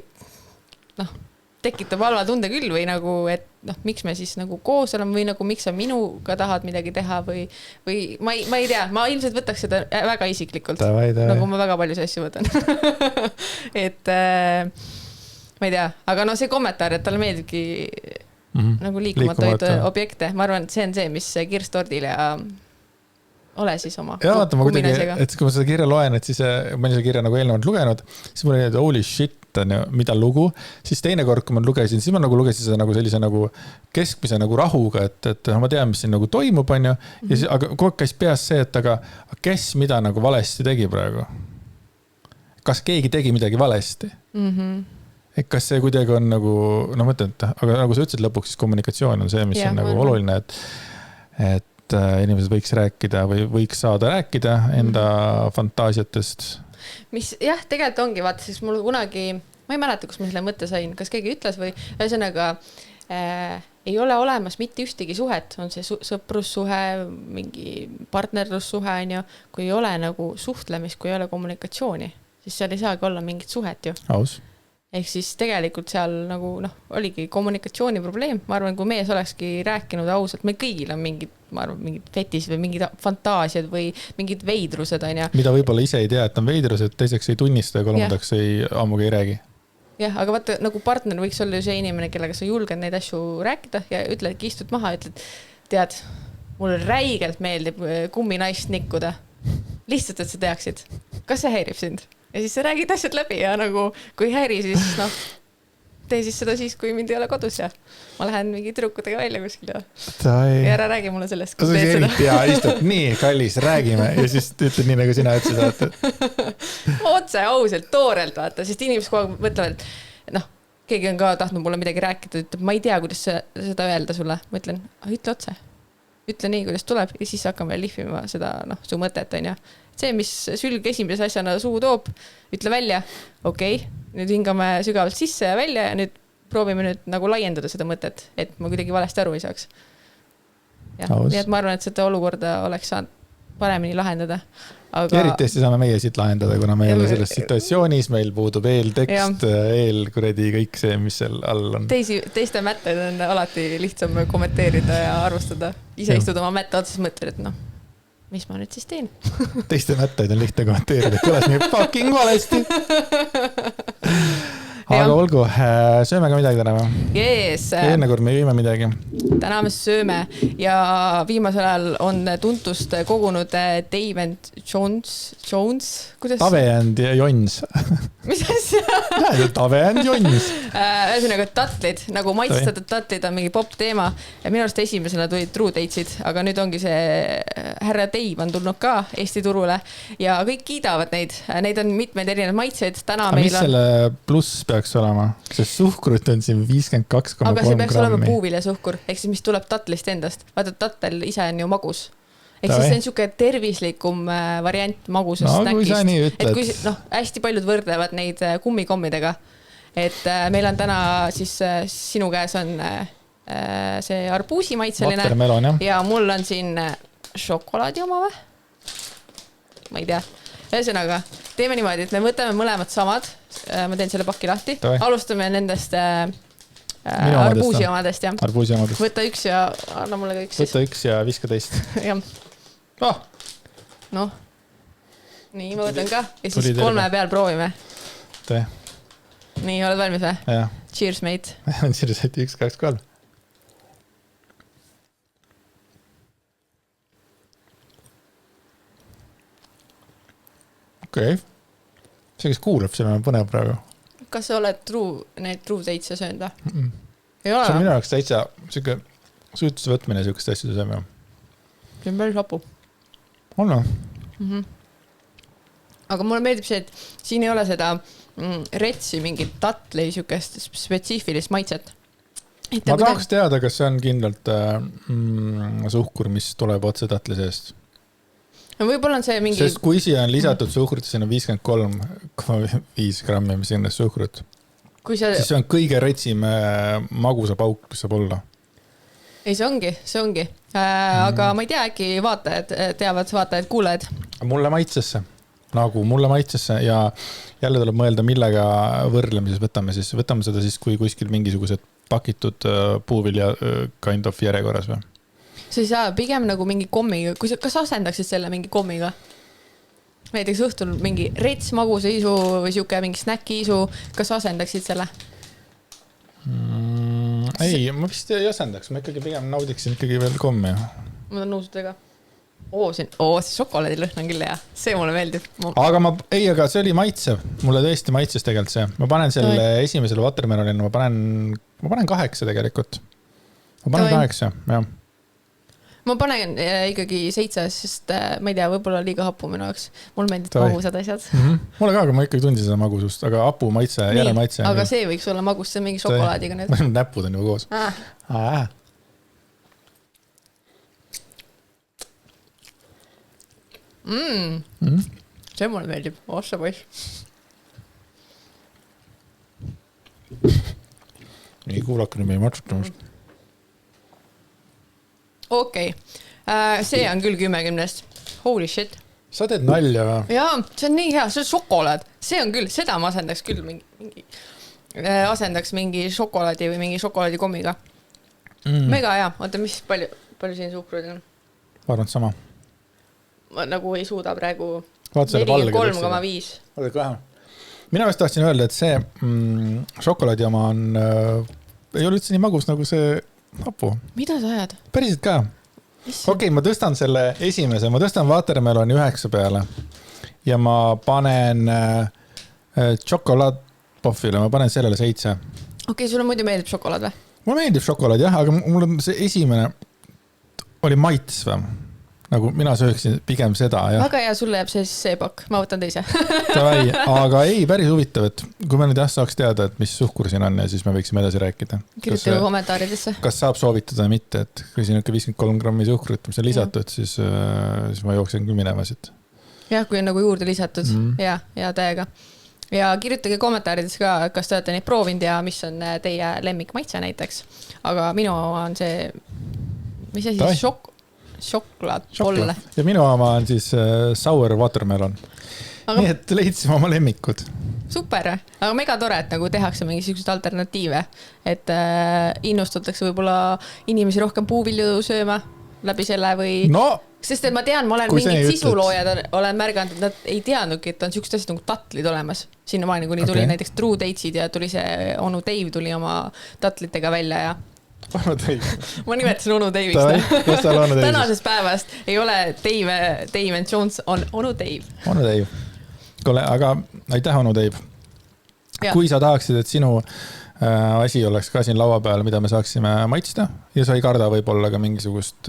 tekitab halva tunde küll või nagu, et miks me siis nagu koos oleme või nagu miks sa minuga tahad midagi teha või ma ei tea, ma ilmselt võtaks seda väga isiklikult, nagu ma väga palju asju võtan. Et ma ei tea, aga see kommentaar, et talle meeldibki nagu liikumatuid objekte, ma arvan, et see on see, mis kirst tordil ja ole siis oma kumminaisega. Et kui ma seda kirja loen, et siis ma olen seda kirja nagu eelnevalt lugenud, siis mul oli nüüd, holy shit, mida lugu, siis teine kord, kui ma lugesin, siis ma nagu lugesin seda nagu sellise nagu keskmise nagu rahuga, et ma tean, mis siin nagu toimub, on ju, ja siis, aga kogu käis peas see, et aga kes mida nagu valesti tegi praegu? Kas keegi tegi midagi valesti? Et kas see kuidagi on nagu, mõtlen, aga nagu sa ütlesid lõpuks, siis kommunikatsioon on see, mis on nagu oluline, et inimesed võiks rääkida või võiks saada rääkida enda fantaasiatest. Mis jah, tegelikult ongi, vaata, siis mul kunagi, ma ei mäleta, kus ma selle mõtte sain, kas keegi ütles või ühesõnaga ei ole olemas mitte ühtegi suhet, on see sõprussuhe, mingi partnerlussuhe, on ju, kui ei ole nagu suhtlemist, kui ei ole kommunikatsiooni, siis seal ei saagi olla mingit suhet ju. Aus. Ehk siis tegelikult seal nagu, oligi kommunikatsiooni probleem. Ma arvan, kui mees olekski rääkinud ausalt, meil kõigil on mingid, ma arvan, mingid fetisid või mingid fantaasiad või mingid veidrused, on ja. Mida võib-olla ise ei tea, et on veidrused, teiseks ei tunnista ja kolmandaks ammugi ei räägi. Jah, aga vaata, nagu partner võiks olla ju see inimene, kellega sa julged neid asju rääkida ja ütledki, istud maha, ütled, tead, mulle räigelt meeldib kumminaist nikkuda. Lihtsalt, et sa teaksid. Kas see häirib sind? Ja siis sa räägid asjad läbi ja nagu, kui häiri, siis tee siis seda siis, kui mind ei ole kodus ja ma lähen mingi tüdrukutega välja kuskil ja ära räägi mulle sellest, kus teed seda. Ja istub, nii kallis, räägime ja siis ütled nii, nagu sina ütlesid. Otse, ausalt, toorelt vaata, sest inimesed kogu aeg mõtlevad, et keegi on ka tahtnud mulle midagi rääkida, ütleb, ma ei tea, kuidas seda öelda sulle. Ma ütlen, ütle otse. Ütle nii, kuidas tuleb ja siis hakkame lihvima seda su mõtet, on ja. See, mis sülg esimese asjana suu toob, ütle välja, okei, nüüd hingame sügavalt sisse ja välja ja nüüd proovime nüüd nagu laiendada seda mõtet, et ma kuidagi valesti aru ei saaks. Ja, nii et ma arvan, et seda olukorda oleks saanud paremini lahendada. Aga... Eriti hästi saame meie siit lahendada, kuna me ei ole selles situatsioonis, meil puudub eeltekst, eelkuredi, kõik see, mis seal all on. Teiste mätteid on alati lihtsam kommenteerida ja arvustada. Ise istud oma mätte otsas mõtled, et mis ma nüüd siis teen? Teiste mätteid on lihtne kommenteerida, et kõlas nii fucking valesti. Aga olgu, sööme ka midagi täna või? Yes. Enne kord me jõime midagi. Täna me sööme ja viimasel ajal on tuntust kogunud Dave and Jones. Kuidas? Tave and Jons. mis asja? Tave on jonnis. Ühesõnaga tatlid, nagu maitstatud tatlid on mingi pop teema. Minu arust esimesena tulid True Datesid, aga nüüd ongi see härra Dave on tulnud ka Eesti turule ja kõik kiidavad neid. Neid on mitmeid erinevaid maitseid. Täna mis selle pluss peaks olema? Sest suhkrut on siin 52,3 grammi. Aga see peaks olema puuviljasuhkur, ehk siis mis tuleb tatlist endast. Vaata, tattel ise on ju magus. Ehk siis see on siuke tervislikum variant magusest snäkist. Et kui hästi paljud võrdlevad neid kummikommidega. Et meil on täna siis sinu käes on see arbuusi maitseline ja mul on siin šokolaadi oma või? Ma ei tea. Ühesõnaga, teeme niimoodi, et me võtame mõlemad samad. Ma teen selle pakki lahti. Alustame nendest arbuusi omadest. Võta üks ja anna mulle ka üks. Võta üks ja viska teist. Jah. Noh, nii ma võtan ka ja siis 3 peal proovime. Tee. Nii, oled valmis või? Jah. Cheers, mate. Cheers, mate. 1, 2, 3. Okei. See, kes kuulab, selle on põnev praegu. Kas sa oled need True Date'se söönud või? Ei ole? See on minu jaoks täitsa siuke sujutuse võtmine siukest asjade sööme. See on päris hapu. On või? Aga mulle meeldib see, et siin ei ole seda retsi mingit tatli siukest spetsiifilist maitset. Ma tahaks teada, kas see on kindlalt suhkur, mis tuleb otse tatli seest. No võib-olla on see mingi... Sest kui isi on lisatud suhkrut, siis on 53,5 grammi, mis innes suhkrut. Siis see on kõige retsim magusa pauk, mis saab olla. Ei, see ongi. Aga ma ei tea, äkki vaatajad teavad, kuulajad. Mulle maitsesse ja jälle tuleb mõelda, millega võrdlemises võtame seda siis, kui kuskil mingisugused pakitud puuvilja kind of järjekorras või? See ei saa pigem nagu mingi kommiga, kas asendaksid selle mingi kommiga? Näiteks õhtul mingi rets magusa isu või siuke mingi snäki isu, kas asendaksid selle? Ei, ma vist ei asendaks, ma ikkagi pigem naudiksin ikkagi veel kommi. Ma olen nõus tega. See šokolaadilõhn on küll hea, see mulle meeldib. Aga see oli maitsev, mulle tõesti maitses tegelikult see. Ma panen selle esimesele watermelonile, ma panen 8 tegelikult. Ma panen 8, jah. Ma panen ikkagi 7, sest ma ei tea, võib-olla liiga hapu minu jaoks. Mul meeldib magusad asjad. Mulle ka, aga ma ikkagi tundsin seda magusust, aga hapu maitse, jälle maitse. Aga see võiks olla magus, see on mingi šokolaadiga nüüd. Näpud on juba koos. See mulle meeldib. Ossa poiss. Nii, kuulake nüüd meie matsutamist. Okei. See on küll 10-10. Holy shit. Sa teed nalja või? Jaa, see on nii hea. See on šokolaad. See on küll, seda ma asendaks küll mingi šokolaadi või mingi šokolaadikommiga. Mega hea. Oota, mis palju siin suhkrud on? Ma arvan, sama. Ma nagu ei suuda praegu 43,5. Mina vist tahtsin öelda, et see šokolaadi oma on, ei ole üldse nii magus nagu see hapu. Mida sa ajad? Päriselt ka. Okei, ma tõstan selle esimese, ma tõstan watermeloni 9 peale ja ma panen šokolaadpohvile, ma panen sellele 7. Okei, sulle muidu meeldib šokolaad või? Mulle meeldib šokolaad, jah, aga mul on see esimene oli maitsvam. Nagu mina sööksin pigem seda. Ja. Väga hea, sulle jääb see pakk. Ma võtan teise. Aga ei, päris huvitav, et kui me nüüd saaks teada, et mis suhkur siin on ja siis me võiksime edasi rääkida. Kirjutage kommentaaridesse. Kas saab soovitada või mitte, et kui siin 53 grammi suhkrut, mis on lisatud, siis ma jooksen küll minema siit. Jah, kui on nagu juurde lisatud. Ja täiega. Ja kirjutage kommentaaridesse ka, kas te olete neid proovinud ja mis on teie lemmik maitse näiteks. Aga minu on see, mis asi, šokolaadpolle. Ja minu oma on siis sour watermelon. Nii et leidsime oma lemmikud. Super, aga mega tore, et nagu tehakse mingisugused alternatiive. Et innustatakse võib-olla inimesi rohkem puuvilju sööma läbi selle või... Sest et ma tean, ma olen mingid sisuloojad olen märganud, et nad ei teadnudki, et on siuksed asjad nagu tatlid olemas. Sinna maani, kuni tuli näiteks True Datesid ja tuli see onu Dave tuli oma tatlitega välja ja ma nimetasin onu Dave'iks. Tänasest päevast ei ole Dave and Jones, on onu Dave. Onu Dave. Kole, aga aitäh onu Dave. kui sa tahaksid, et sinu asi oleks ka siin laua peal, mida me saaksime maitsta ja sa ei karda võib-olla ka mingisugust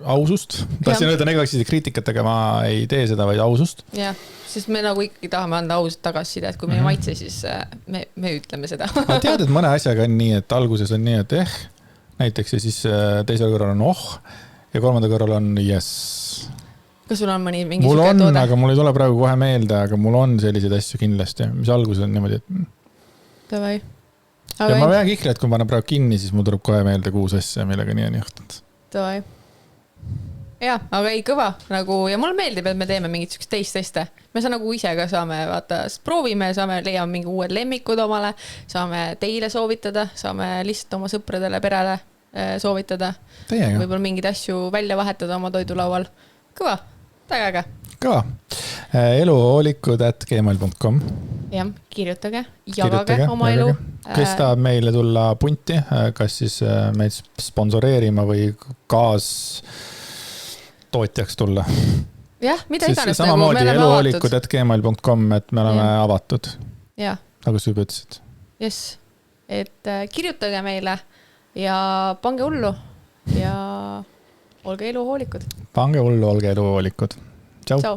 ausust. Tahtsin öelda negatiivset kriitikat, aga ma ei tee seda, vaid ausust. Jah, sest me nagu ikkagi tahame anda ausat tagasiside, et kui me ei maitse, siis me ütleme seda. Aga tead, et mõne asjaga on nii, et alguses on nii, et näiteks ja siis teisel kõrval on ja kolmanda kõrval on yes. Kas sul on mõni mingi mul süke on, toode? aga mul ei tule praegu kohe meelde, aga mul on selliseid asju kindlasti, mis alguses on niimoodi, et Tavai. Ja ma vean kihli, et kui ma panen praegu kinni, siis mul tuleb kohe meelde 6 asja, millega nii on juhtunud. Tavai. Ja, aga ei kõva nagu, ja mulle meeldib, et me teeme mingit sükest teist teste. Me nagu ise ka saame, vaata, proovime, saame leiame mingi uued lemmikud omale, saame teile soovitada, saame lihtsalt oma sõpradele, perele soovitada. Teiega. Võib-olla mingid asju välja vahetada oma toidulaual. Kõva, tägaga. Kõva. eluhoolikud@gmail.com Jah, kirjutage, jagage oma elu. Kes tahab meile tulla punti, kas siis meid sponsoreerima või tootjaks tulla. Jah, mida iganes. Samamoodi eluhoolikud@gmail.com, et me oleme avatud. Ja. Nagu sa juba ütlesid. Yes. Et kirjutage meile ja pange hullu ja olge eluhoolikud. Pange hullu, olge eluhoolikud. Tšau. Tšau.